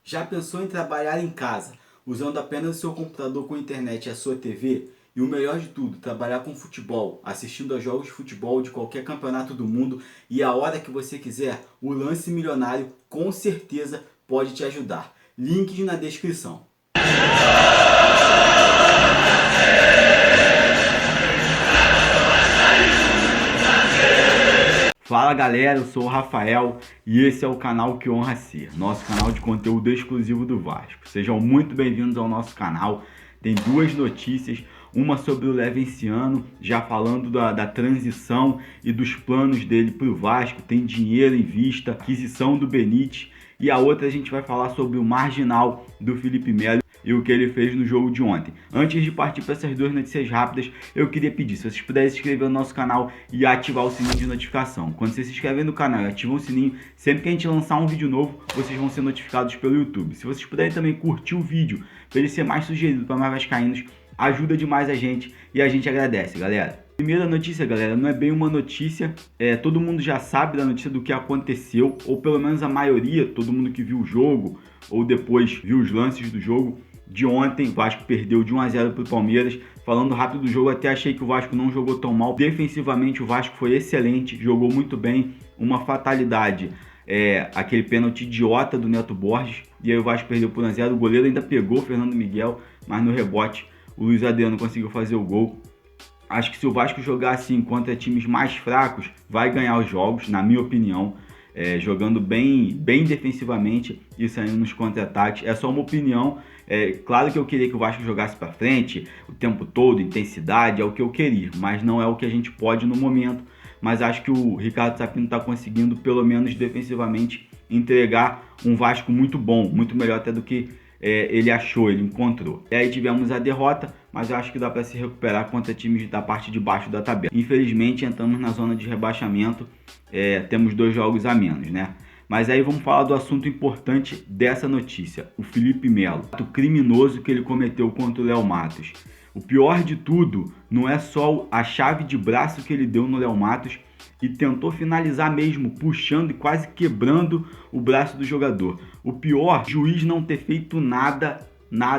Já pensou em trabalhar em casa, usando apenas o seu computador com internet e a sua TV? E o melhor de tudo, trabalhar com futebol, assistindo a jogos de futebol de qualquer campeonato do mundo e a hora que você quiser, o Lance Milionário com certeza pode te ajudar. Links na descrição. Fala galera, eu sou o Rafael e esse é o canal Que Honra Ser, nosso canal de conteúdo exclusivo do Vasco. Sejam muito bem-vindos ao nosso canal. Tem duas notícias, uma sobre o Levenciano, já falando da transição e dos planos dele para o Vasco, tem dinheiro em vista, aquisição do Benítez, e a outra a gente vai falar sobre o marginal do Felipe Melo e o que ele fez no jogo de ontem. Antes de partir para essas duas notícias rápidas, eu queria pedir, se vocês puderem se inscrever no nosso canal e ativar o sininho de notificação. Quando vocês se inscrevem no canal e ativam o sininho, sempre que a gente lançar um vídeo novo, vocês vão ser notificados pelo YouTube. Se vocês puderem também curtir o vídeo, para ele ser mais sugerido para mais vascaínos, ajuda demais a gente e a gente agradece, galera. Primeira notícia, galera, não é bem uma notícia, todo mundo já sabe da notícia do que aconteceu, ou pelo menos a maioria, todo mundo que viu o jogo, ou depois viu os lances do jogo de ontem. O Vasco perdeu de 1-0 para o Palmeiras. Falando rápido do jogo, até achei que o Vasco não jogou tão mal. Defensivamente o Vasco foi excelente, jogou muito bem, uma fatalidade. Aquele pênalti idiota do Neto Borges, e aí o Vasco perdeu por 1-0, o goleiro ainda pegou o Fernando Miguel, mas no rebote o Luiz Adriano conseguiu fazer o gol. Acho que se o Vasco jogar assim contra times mais fracos, vai ganhar os jogos, na minha opinião, jogando bem defensivamente e saindo nos contra-ataques. É só uma opinião. Claro que eu queria que o Vasco jogasse para frente o tempo todo, intensidade, é o que eu queria, mas não é o que a gente pode no momento. Mas acho que o Ricardo Sapinto está conseguindo, pelo menos defensivamente, entregar um Vasco muito bom, muito melhor até do que ele achou, ele encontrou. E aí tivemos a derrota, mas eu acho que dá para se recuperar contra times da parte de baixo da tabela. Infelizmente entramos na zona de rebaixamento, temos 2 jogos a menos, né? Mas aí vamos falar do assunto importante dessa notícia, o Felipe Melo, o ato criminoso que ele cometeu contra o Léo Matos. O pior de tudo não é só a chave de braço que ele deu no Léo Matos e tentou finalizar mesmo, puxando e quase quebrando o braço do jogador. O pior, o juiz não ter feito nada,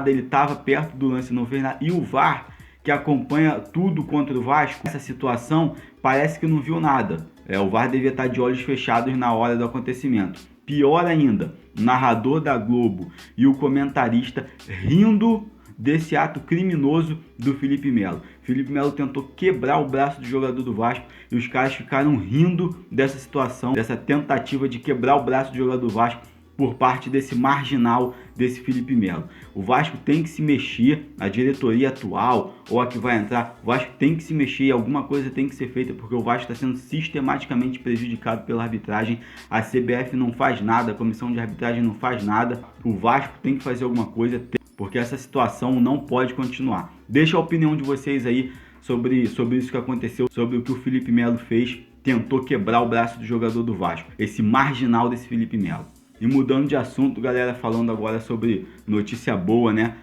ele estava perto do lance, não fez nada. E o VAR, que acompanha tudo contra o Vasco, essa situação parece que não viu nada. O VAR devia estar de olhos fechados na hora do acontecimento. Pior ainda, o narrador da Globo e o comentarista rindo desse ato criminoso do Felipe Melo. Felipe Melo tentou quebrar o braço do jogador do Vasco e os caras ficaram rindo dessa situação, dessa tentativa de quebrar o braço do jogador do Vasco por parte desse marginal, desse Felipe Melo. O Vasco tem que se mexer, a diretoria atual ou a que vai entrar, o Vasco tem que se mexer e alguma coisa tem que ser feita, porque o Vasco está sendo sistematicamente prejudicado pela arbitragem. A CBF não faz nada, a comissão de arbitragem não faz nada, o Vasco tem que fazer alguma coisa, porque essa situação não pode continuar. Deixa a opinião de vocês aí sobre isso que aconteceu, sobre o que o Felipe Melo fez, tentou quebrar o braço do jogador do Vasco, esse marginal desse Felipe Melo. E mudando de assunto, galera, falando agora sobre notícia boa, né?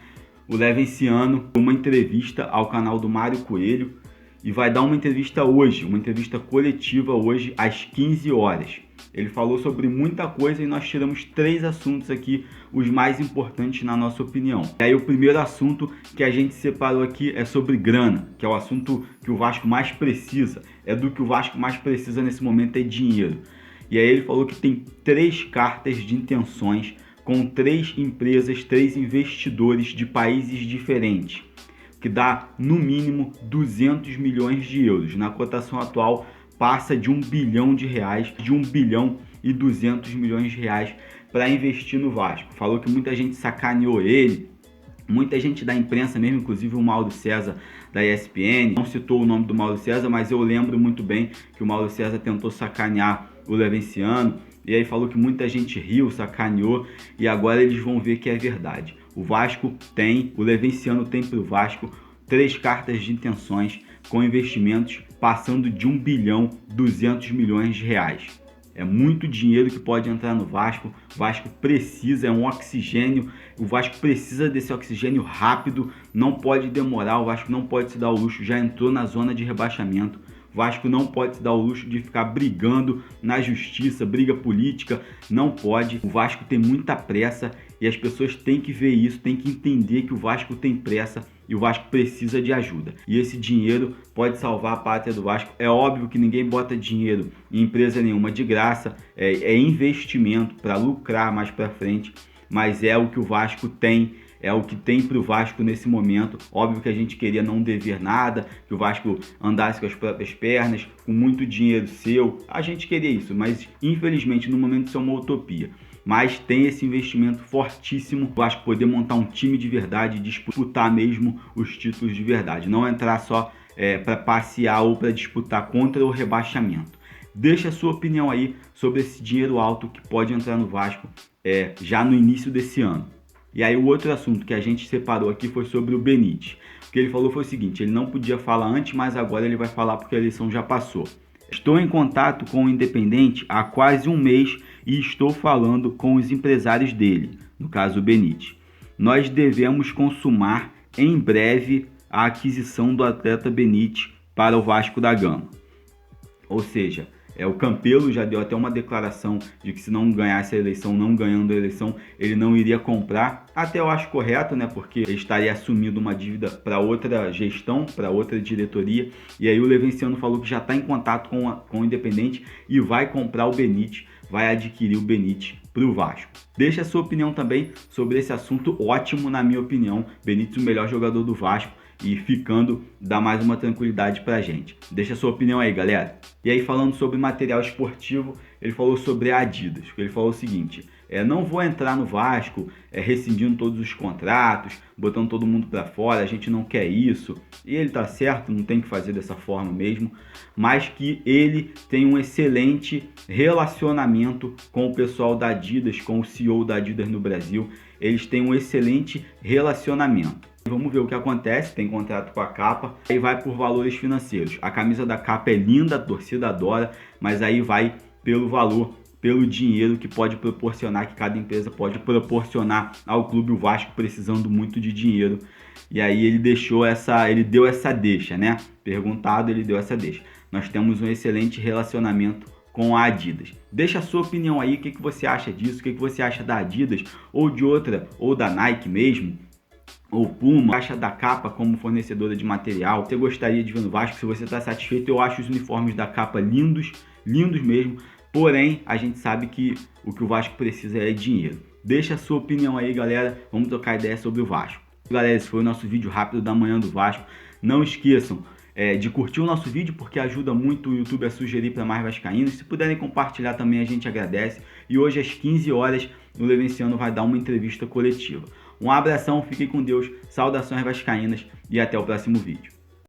O Levenciano deu uma entrevista ao canal do Mário Coelho e vai dar uma entrevista hoje, uma entrevista coletiva hoje às 15 horas. Ele falou sobre muita coisa e nós tiramos 3 assuntos aqui, os mais importantes na nossa opinião. E aí o primeiro assunto que a gente separou aqui é sobre grana, que é o assunto que o Vasco mais precisa. Do que o Vasco mais precisa nesse momento é dinheiro. E aí ele falou que tem 3 cartas de intenções com 3 empresas, 3 investidores de países diferentes, que dá no mínimo 200 milhões de euros. Na cotação atual passa de 1 bilhão de reais, de 1 bilhão e 200 milhões de reais para investir no Vasco. Falou que muita gente sacaneou ele, muita gente da imprensa mesmo, inclusive o Mauro César da ESPN, não citou o nome do Mauro César, mas eu lembro muito bem que o Mauro César tentou sacanear o Levenciano, e aí falou que muita gente riu, sacaneou, e agora eles vão ver que é verdade. O Vasco tem, o Levenciano tem para o Vasco 3 cartas de intenções com investimentos passando de 1 bilhão 200 milhões de reais. É muito dinheiro que pode entrar no Vasco. O Vasco precisa, é um oxigênio. O Vasco precisa desse oxigênio rápido. Não pode demorar. O Vasco não pode se dar o luxo. Já entrou na zona de rebaixamento. O Vasco não pode se dar o luxo de ficar brigando na justiça, briga política. Não pode. O Vasco tem muita pressa E as pessoas têm que ver isso, têm que entender que o Vasco tem pressa e o Vasco precisa de ajuda. E esse dinheiro pode salvar a pátria do Vasco. É óbvio que ninguém bota dinheiro em empresa nenhuma de graça, é investimento para lucrar mais para frente, mas é o que o Vasco tem. É o que tem para o Vasco nesse momento. Óbvio que a gente queria não dever nada, que o Vasco andasse com as próprias pernas, com muito dinheiro seu. A gente queria isso, mas infelizmente no momento isso é uma utopia. Mas tem esse investimento fortíssimo, o Vasco poder montar um time de verdade, disputar mesmo os títulos de verdade. Não entrar só para passear ou para disputar contra o rebaixamento. Deixa a sua opinião aí sobre esse dinheiro alto que pode entrar no Vasco já no início desse ano. E aí o outro assunto que a gente separou aqui foi sobre o Benítez. O que ele falou foi o seguinte: ele não podia falar antes, mas agora ele vai falar porque a eleição já passou. Estou em contato com o Independente há quase um mês e estou falando com os empresários dele, no caso o Benítez. Nós devemos consumar em breve a aquisição do atleta Benítez para o Vasco da Gama. Ou seja, o Campelo já deu até uma declaração de que se não ganhasse a eleição, não ganhando a eleição, ele não iria comprar. Até eu acho correto, né? Porque ele estaria assumindo uma dívida para outra gestão, para outra diretoria. E aí o Levenciano falou que já está em contato com o Independente e vai comprar o Benítez, vai adquirir o Benítez para o Vasco. Deixa a sua opinião também sobre esse assunto ótimo, na minha opinião. Benítez, o melhor jogador do Vasco. E ficando, dá mais uma tranquilidade pra gente. Deixa a sua opinião aí, galera. E aí, falando sobre material esportivo, ele falou sobre a Adidas. Ele falou o seguinte: não vou entrar no Vasco rescindindo todos os contratos, botando todo mundo pra fora, a gente não quer isso. E ele tá certo, não tem que fazer dessa forma mesmo, mas que ele tem um excelente relacionamento com o pessoal da Adidas, com o CEO da Adidas no Brasil. Eles têm um excelente relacionamento. Vamos ver o que acontece, tem contrato com a Capa, aí vai por valores financeiros. A camisa da Capa é linda, a torcida adora, mas aí vai pelo valor, pelo dinheiro que pode proporcionar, que cada empresa pode proporcionar ao clube. O Vasco precisando muito de dinheiro. E aí ele deu essa deixa, né? Perguntado, ele deu essa deixa. Nós temos um excelente relacionamento com a Adidas. Deixa a sua opinião aí, o que você acha disso, o que você acha da Adidas, ou de outra, ou da Nike mesmo, ou Puma, caixa da Capa como fornecedora de material. Você gostaria de ver no Vasco? Se você está satisfeito, eu acho os uniformes da Capa lindos, lindos mesmo. Porém, a gente sabe que o Vasco precisa é dinheiro. Deixa a sua opinião aí, galera. Vamos trocar ideia sobre o Vasco. Galera, esse foi o nosso vídeo rápido da manhã do Vasco. Não esqueçam de curtir o nosso vídeo, porque ajuda muito o YouTube a sugerir para mais vascaínos. Se puderem compartilhar também, a gente agradece. E hoje às 15 horas, o Levenciano vai dar uma entrevista coletiva. Um abração, fiquem com Deus, saudações vascaínas e até o próximo vídeo.